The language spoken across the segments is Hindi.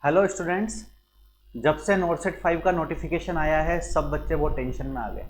Hello students. जब से नोटसेट 5 का नोटिफिकेशन आया है सब बच्चे बहुत टेंशन में आ गए।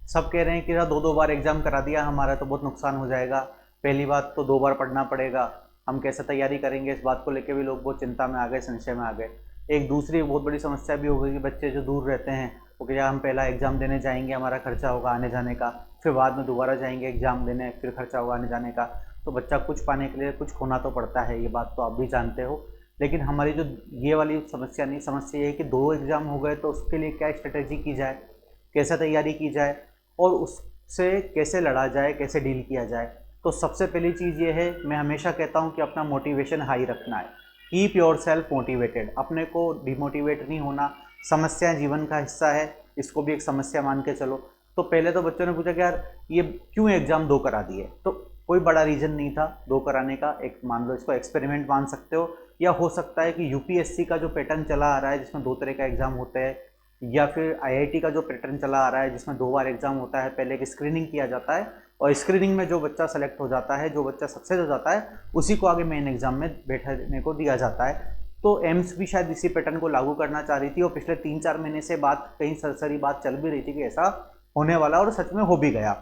सब कह रहे हैं कि यार दो दो बार एग्ज़ाम करा दिया हमारा तो बहुत नुकसान हो जाएगा। पहली बात तो 2 बार पढ़ना पड़ेगा, हम कैसे तैयारी करेंगे, इस बात को लेकर भी लोग बहुत चिंता में आ गए, संशय में आ गए। एक दूसरी बहुत बड़ी समस्या भी हो गई कि बच्चे जो दूर रहते हैं वो क्या, हम पहला एग्ज़ाम देने जाएंगे, हमारा खर्चा होगा आने जाने का, फिर बाद में दोबारा जाएंगे एग्ज़ाम देने, फिर खर्चा होगा आने जाने का। तो बच्चा कुछ पाने के लिए कुछ खोना तो पड़ता है, ये बात तो आप भी जानते हो। लेकिन हमारी जो ये वाली समस्या नहीं, समस्या ये है कि 2 एग्ज़ाम हो गए तो उसके लिए क्या स्ट्रेटेजी की जाए, कैसे तैयारी की जाए और उससे कैसे लड़ा जाए, कैसे डील किया जाए। तो सबसे पहली चीज़ ये है, मैं हमेशा कहता हूँ कि अपना मोटिवेशन हाई रखना है। कीप योर सेल्फ मोटिवेटेड, अपने को डिमोटिवेट नहीं होना। समस्याएं जीवन का हिस्सा है, इसको भी एक समस्या मान के चलो। तो पहले तो बच्चों ने पूछा कि यार ये क्यों एग्ज़ाम 2 करा दिए, तो कोई बड़ा रीज़न नहीं था 2 कराने का। एक मान लो इसको एक्सपेरिमेंट मान सकते हो, या हो सकता है कि यूपीएससी का जो पैटर्न चला आ रहा है जिसमें 2 तरह का एग्ज़ाम होते हैं, या फिर आईआईटी का जो पैटर्न चला आ रहा है जिसमें 2 बार एग्ज़ाम होता है। पहले एक स्क्रीनिंग किया जाता है और स्क्रीनिंग में जो बच्चा सेलेक्ट हो जाता है, जो बच्चा सक्सेस हो जाता है, उसी को आगे मेन एग्ज़ाम में बैठने को दिया जाता है। तो एम्स भी शायद इसी पैटर्न को लागू करना चाह रही थी और पिछले 3-4 महीने से बात, कहीं सरसरी बात चल भी रही थी कि ऐसा होने वाला, और सच में हो भी गया।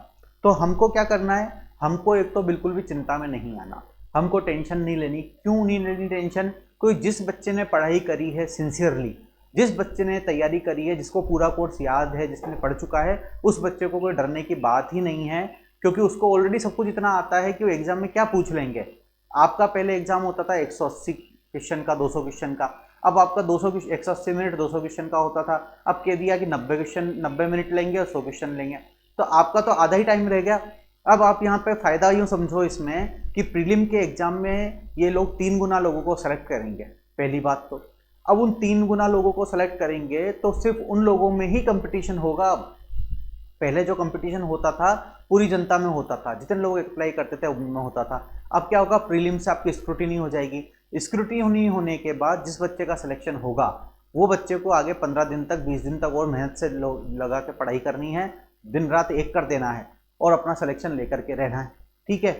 तो हमको क्या करना है, हमको एक तो बिल्कुल भी चिंता में नहीं आना, हमको टेंशन नहीं लेनी। क्यों नहीं लेनी टेंशन? कोई जिस बच्चे ने पढ़ाई करी है सिंसियरली, जिस बच्चे ने तैयारी करी है, जिसको पूरा कोर्स याद है, जिसने पढ़ चुका है, उस बच्चे को कोई डरने की बात ही नहीं है। क्योंकि उसको ऑलरेडी सब कुछ इतना आता है कि वो एग्जाम में क्या पूछ लेंगे। आपका पहले एग्जाम होता था 180 क्वेश्चन का, 200 क्वेश्चन का। अब आपका 180 मिनट 200 क्वेश्चन का होता था, अब कह दिया कि 90 क्वेश्चन 90 मिनट लेंगे और 100 क्वेश्चन लेंगे। तो आपका तो आधा ही टाइम रह गया। अब आप यहाँ पे फायदा यूँ समझो इसमें कि प्रीलिम के एग्जाम में ये लोग 3 गुना लोगों को सेलेक्ट करेंगे, पहली बात तो। अब उन 3 गुना लोगों को सेलेक्ट करेंगे तो सिर्फ उन लोगों में ही कंपटीशन होगा। अब पहले जो कंपटीशन होता था पूरी जनता में होता था, जितने लोग अप्लाई करते थे उनमें होता था। अब क्या होगा, प्रीलिम से आपकी स्क्रूटिनी हो जाएगी। स्क्रूटिनी होने के बाद जिस बच्चे का सिलेक्शन होगा वो बच्चे को आगे 15 दिन तक, 20 दिन तक और मेहनत से लगा के पढ़ाई करनी है, दिन रात एक कर देना है और अपना सिलेक्शन लेकर के रहना है। ठीक है।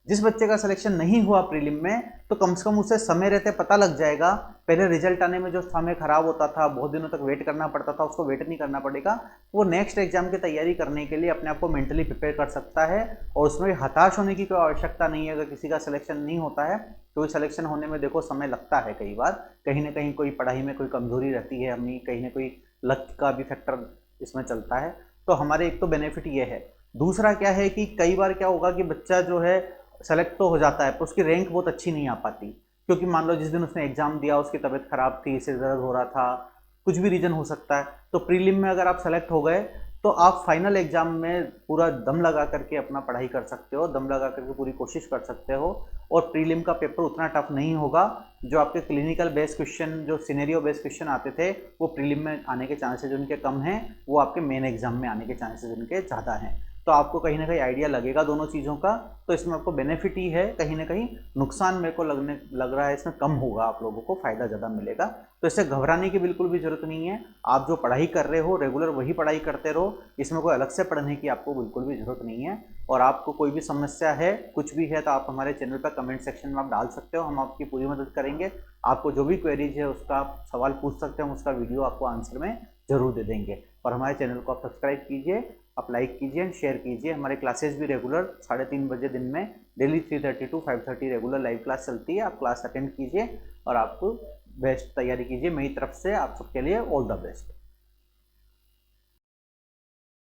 जिस बच्चे का सिलेक्शन नहीं हुआ प्रीलिम में, तो कम से कम उसे समय रहते पता लग जाएगा। पहले रिजल्ट आने में जो समय खराब होता था, बहुत दिनों तक वेट करना पड़ता था, उसको वेट नहीं करना पड़ेगा। वो नेक्स्ट एग्जाम की तैयारी करने के लिए अपने आप को मेंटली प्रिपेयर कर सकता है और उसमें हताश होने की कोई आवश्यकता नहीं है। अगर किसी का सिलेक्शन नहीं होता है तो सिलेक्शन होने में देखो समय लगता है, कई बार कहीं ना कहीं कोई पढ़ाई में कोई कमजोरी रहती है अपनी, कहीं ना कोई लक का भी फैक्टर इसमें चलता है। तो हमारे एक तो बेनिफिट ये है। दूसरा क्या है कि कई बार क्या होगा कि बच्चा जो है सेलेक्ट तो हो जाता है पर उसकी रैंक बहुत अच्छी नहीं आ पाती, क्योंकि मान लो जिस दिन उसने एग्जाम दिया उसकी तबीयत खराब थी, सिर दर्द हो रहा था, कुछ भी रीजन हो सकता है। तो प्रीलिम में अगर आप सेलेक्ट हो गए तो आप फाइनल एग्जाम में पूरा दम लगा करके अपना पढ़ाई कर सकते हो, दम लगा करके पूरी कोशिश कर सकते हो। और प्रीलिम का पेपर उतना टफ नहीं होगा। जो आपके क्लिनिकल बेस्ड क्वेश्चन, जो सिनेरियो बेस्ड क्वेश्चन आते थे, वो प्रीलिम में आने के चांसेस उनके कम हैं, वो आपके मेन एग्जाम में आने के चांसेस उनके ज़्यादा हैं। तो आपको कहीं ना कहीं आइडिया लगेगा दोनों चीज़ों का। तो इसमें आपको बेनिफिट ही है, कहीं ना कहीं नुकसान मेरे को लग रहा है इसमें कम होगा, आप लोगों को फ़ायदा ज़्यादा मिलेगा। तो इससे घबराने की बिल्कुल भी ज़रूरत नहीं है। आप जो पढ़ाई कर रहे हो रेगुलर वही पढ़ाई करते रहो, इसमें कोई अलग से पढ़ने की आपको बिल्कुल भी ज़रूरत नहीं है। और आपको कोई भी समस्या है, कुछ भी है, तो आप हमारे चैनल पर कमेंट सेक्शन में आप डाल सकते हो, हम आपकी पूरी मदद करेंगे। आपको जो भी क्वेरीज है उसका आप सवाल पूछ सकते हो, हम उसका वीडियो आपको आंसर में ज़रूर दे देंगे। और हमारे चैनल को आप सब्सक्राइब कीजिए, आप लाइक कीजिए एंड शेयर कीजिए। हमारे क्लासेस भी रेगुलर 3:30 बजे दिन में daily 3:30 to 5:30 regular live class चलती है। आप क्लास अटेंड कीजिए और आपको बेस्ट तैयारी कीजिए। मेरी तरफ से आप सबके लिए ऑल द बेस्ट।